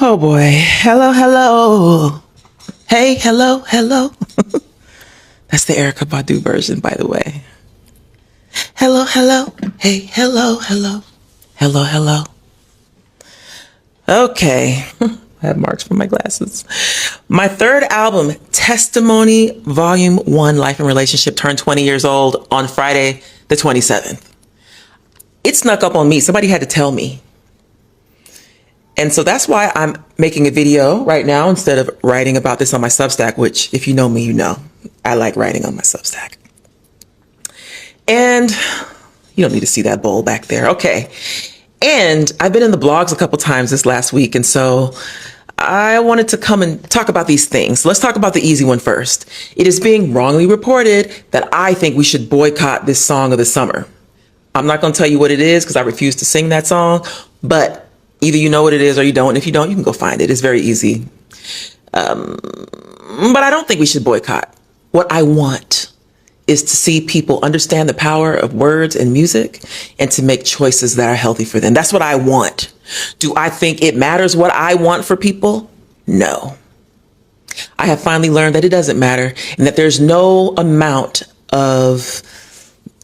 Oh boy. Hello, hello. Hey, hello, hello. That's the Erica Badu version, by the way. Hello, hello. Hey, hello, hello. Hello, hello. Okay. I have marks from my glasses. My third album, Testimony Volume 1, Life and Relationship, turned 20 years old on Friday, the 27th. It snuck up on me. Somebody had to tell me. And so that's why I'm making a video right now instead of writing about this on my Substack, which if you know me, you know, I like writing on my Substack. And you don't need to see that bowl back there. Okay. And I've been in the blogs a couple times this last week. And so I wanted to come and talk about these things. Let's talk about the easy one first. It is being wrongly reported that I think we should boycott this song of the summer. I'm not going to tell you what it is because I refuse to sing that song, but either you know what it is or you don't. And if you don't, you can go find it. It's very easy. But I don't think we should boycott. What I want is to see people understand the power of words and music and to make choices that are healthy for them. That's what I want. Do I think it matters what I want for people? No. I have finally learned that it doesn't matter and that there's no amount of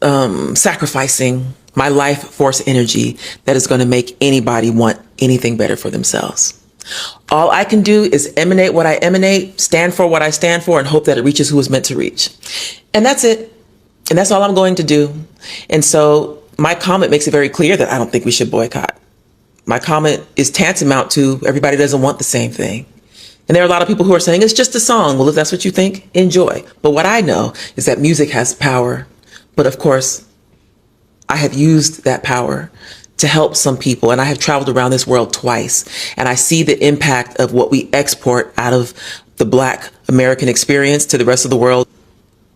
sacrificing my life force energy that is going to make anybody want anything better for themselves. All I can do is emanate what I emanate, stand for what I stand for, and hope that it reaches who it's meant to reach. And that's it. And that's all I'm going to do. And so my comment makes it very clear that I don't think we should boycott. My comment is tantamount to everybody doesn't want the same thing. And there are a lot of people who are saying it's just a song. Well, if that's what you think, enjoy. But what I know is that music has power. But of course, I have used that power to help some people. And I have traveled around this world twice. And I see the impact of what we export out of the Black American experience to the rest of the world.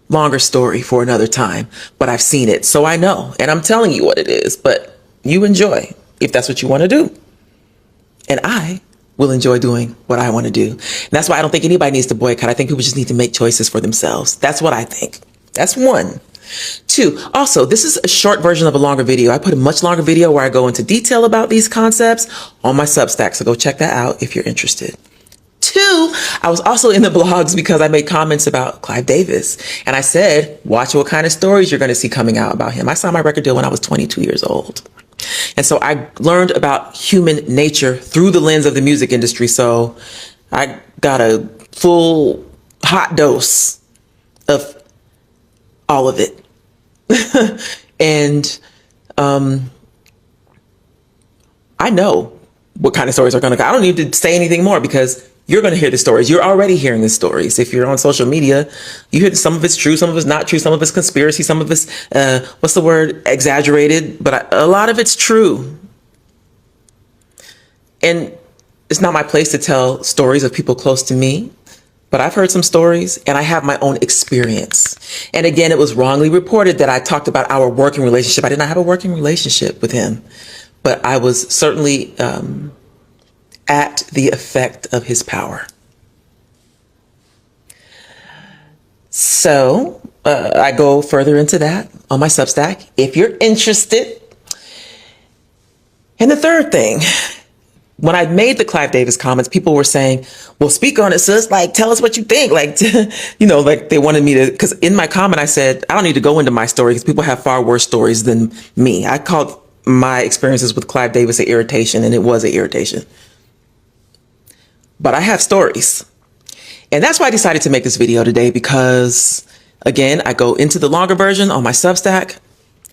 Longer story for another time, but I've seen it. So I know, and I'm telling you what it is, but you enjoy if that's what you want to do. And I will enjoy doing what I want to do. And that's why I don't think anybody needs to boycott. I think people just need to make choices for themselves. That's what I think. That's one. Two, also, this is a short version of a longer video. I put a much longer video where I go into detail about these concepts on my Substack. So go check that out if you're interested. Two, I was also in the blogs because I made comments about Clive Davis. And I said, watch what kind of stories you're going to see coming out about him. I signed my record deal when I was 22 years old. And so I learned about human nature through the lens of the music industry. So I got a full hot dose of all of it. And I know what kind of stories are going to go. I don't need to say anything more because you're going to hear the stories. You're already hearing the stories. If you're on social media, you hear some of it's true, some of it's not true, some of it's conspiracy, some of it's, what's the word, exaggerated, but a lot of it's true. And it's not my place to tell stories of people close to me, but I've heard some stories and I have my own experience. And again, it was wrongly reported that I talked about our working relationship. I did not have a working relationship with him, but I was certainly at the effect of his power. So I go further into that on my Substack if you're interested. And the third thing, when I made the Clive Davis comments, people were saying, well, speak on it, sis. Like, tell us what you think. Like, you know, like they wanted me to, because in my comment, I said, I don't need to go into my story because people have far worse stories than me. I called my experiences with Clive Davis an irritation, and it was an irritation. But I have stories. And that's why I decided to make this video today because, again, I go into the longer version on my Substack,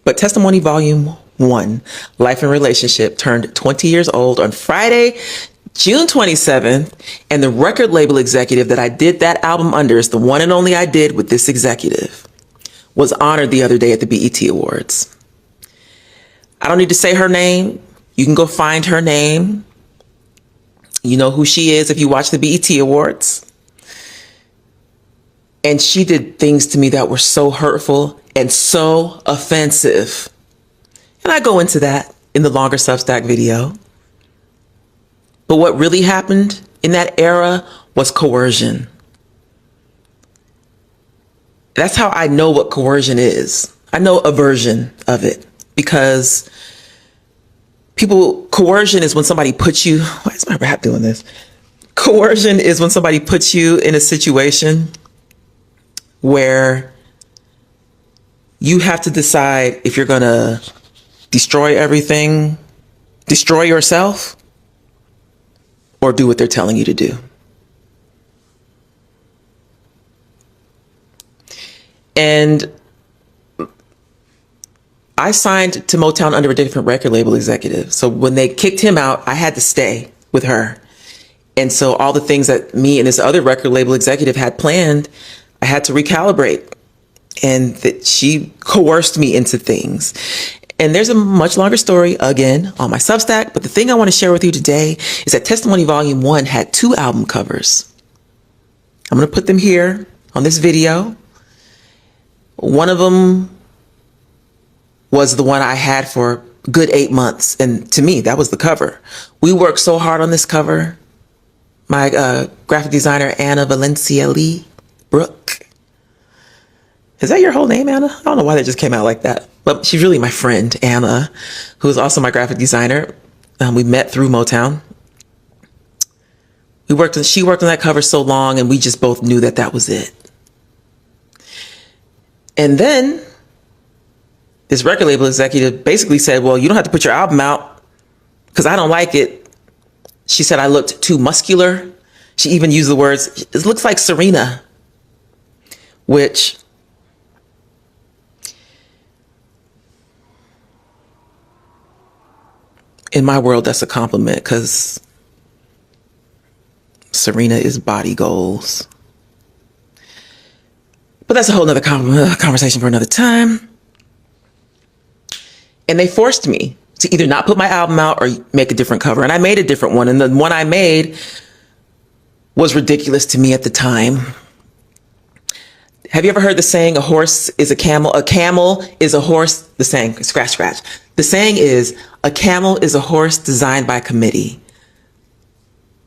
but Testimony Volume 1, Life and Relationship, turned 20 years old on Friday, June 27th. And the record label executive that I did that album under, is the one and only I did with this executive, was honored the other day at the BET Awards. I don't need to say her name. You can go find her name. You know who she is if you watch the BET Awards. And she did things to me that were so hurtful and so offensive. And I go into that in the longer Substack video. But what really happened in that era was coercion. That's how I know what coercion is. I know a version of it because Coercion is when somebody puts you, why is my rap doing this? Coercion is when somebody puts you in a situation where you have to decide if you're going to destroy everything, destroy yourself, or do what they're telling you to do. And I signed to Motown under a different record label executive. So when they kicked him out, I had to stay with her. And so all the things that me and this other record label executive had planned, I had to recalibrate. And that she coerced me into things. And there's a much longer story, again, on my Substack. But the thing I want to share with you today is that Testimony Volume 1 had 2 album covers. I'm going to put them here on this video. One of them was the one I had for a good 8 months. And to me, that was the cover. We worked so hard on this cover. My graphic designer, Anna Valencia Lee Brooke. Is that your whole name, Anna? I don't know why that just came out like that. But she's really my friend, Anna, who is also my graphic designer. We met through Motown. She worked on that cover so long, and we just both knew that that was it. And then this record label executive basically said, well, you don't have to put your album out because I don't like it. She said I looked too muscular. She even used the words, it looks like Serena, which in my world, that's a compliment because Serena is body goals. But that's a whole nother conversation for another time. And they forced me to either not put my album out or make a different cover. And I made a different one. And the one I made was ridiculous to me at the time. Have you ever heard the saying, a horse is a camel is a horse? The saying, scratch. The saying is, a camel is a horse designed by committee.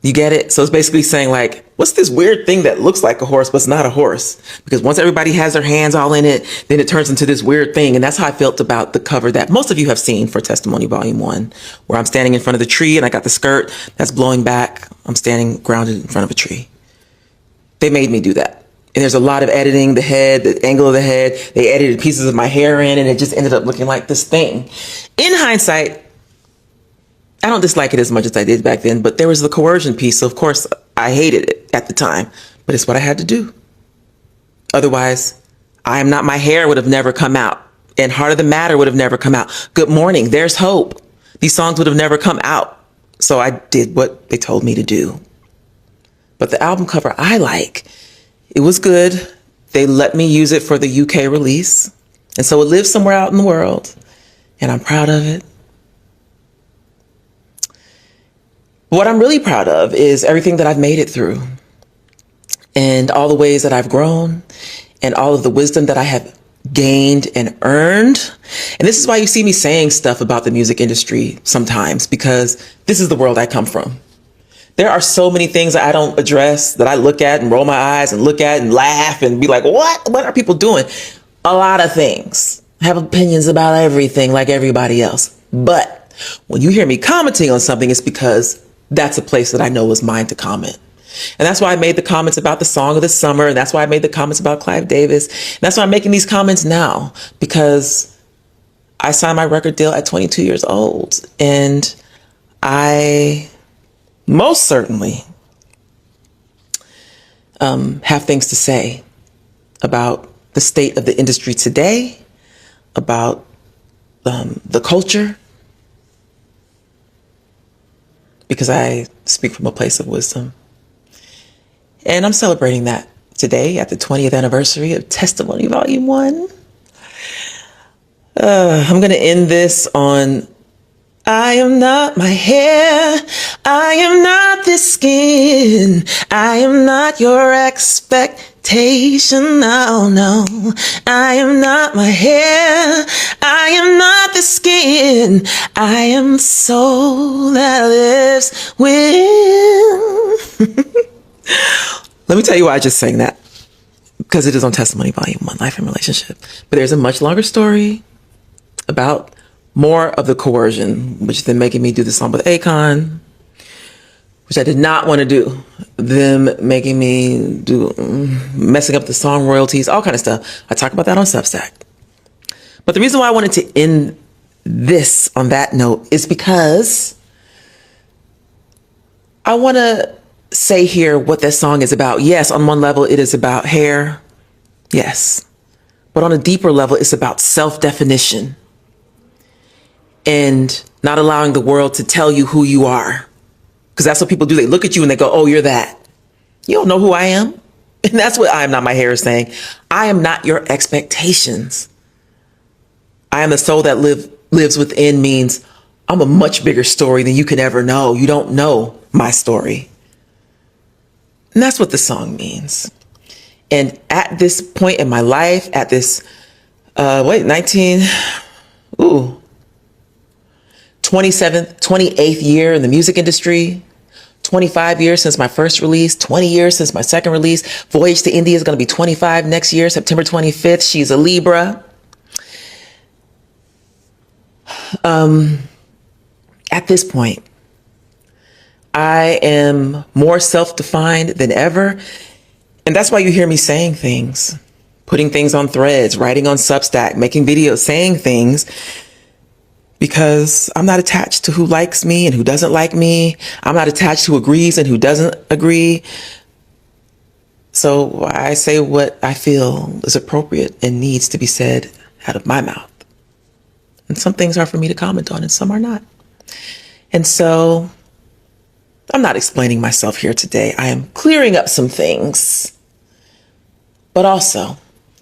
You get it? So it's basically saying like, what's this weird thing that looks like a horse, but it's not a horse? Because once everybody has their hands all in it, then it turns into this weird thing. And that's how I felt about the cover that most of you have seen for Testimony Volume 1, where I'm standing in front of the tree and I got the skirt that's blowing back. I'm standing grounded in front of a tree. They made me do that. And there's a lot of editing, the head, the angle of the head. They edited pieces of my hair in, and it just ended up looking like this thing. In hindsight, I don't dislike it as much as I did back then, but there was the coercion piece. So of course I hated it at the time, but it's what I had to do. Otherwise, my hair would have never come out, and Heart of the Matter would have never come out. Good Morning, There's Hope. These songs would have never come out. So I did what they told me to do. But the album cover I like, it was good. They let me use it for the UK release. And so it lives somewhere out in the world, and I'm proud of it. What I'm really proud of is everything that I've made it through, and all the ways that I've grown, and all of the wisdom that I have gained and earned. And this is why you see me saying stuff about the music industry sometimes, because this is the world I come from. There are so many things that I don't address, that I look at and roll my eyes and look at and laugh and be like, what are people doing? A lot of things. I have opinions about everything like everybody else. But when you hear me commenting on something, it's because that's a place that I know is mine to comment. And that's why I made the comments about the song of the summer. And that's why I made the comments about Clive Davis. And that's why I'm making these comments now, because I signed my record deal at 22 years old. And I most certainly have things to say about the state of the industry today, about the culture, because I speak from a place of wisdom. And I'm celebrating that today at the 20th anniversary of Testimony Volume 1. I'm going to end this on, I am not my hair, I am not this skin, I am not your expectation, no. I am not my hair, I am not the skin, I am the soul that lives within. Let me tell you why I just sang that. Because it is on Testimony Volume 1, Life and Relationship. But there's a much longer story about more of the coercion, which then making me do the song with Akon, which I did not want to do. Them making me do, messing up the song royalties, all kind of stuff. I talk about that on Substack. But the reason why I wanted to end this on that note is because I want to say here what that song is about. Yes, on one level, it is about hair. Yes. But on a deeper level, it's about self-definition and not allowing the world to tell you who you are. Because that's what people do. They look at you and they go, oh, you're that. You don't know who I am. And that's what I am not my hair is saying. I am not your expectations. I am the soul that lives within means I'm a much bigger story than you can ever know. You don't know my story. And that's what the song means. And at this point in my life, at this, 28th year in the music industry, 25 years since my first release, 20 years since my second release. Voyage to India is going to be 25 next year, September 25th. She's a Libra. At this point, I am more self-defined than ever. And that's why you hear me saying things, putting things on threads, writing on Substack, making videos, saying things, because I'm not attached to who likes me and who doesn't like me. I'm not attached to who agrees and who doesn't agree. So I say what I feel is appropriate and needs to be said out of my mouth. And some things are for me to comment on and some are not. And so I'm not explaining myself here today. I am clearing up some things, but also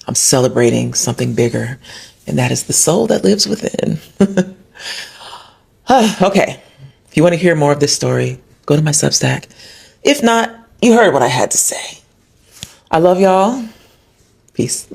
I'm celebrating something bigger, and that is the soul that lives within. Okay. If you want to hear more of this story, go to my Substack. If not, you heard what I had to say. I love y'all. Peace.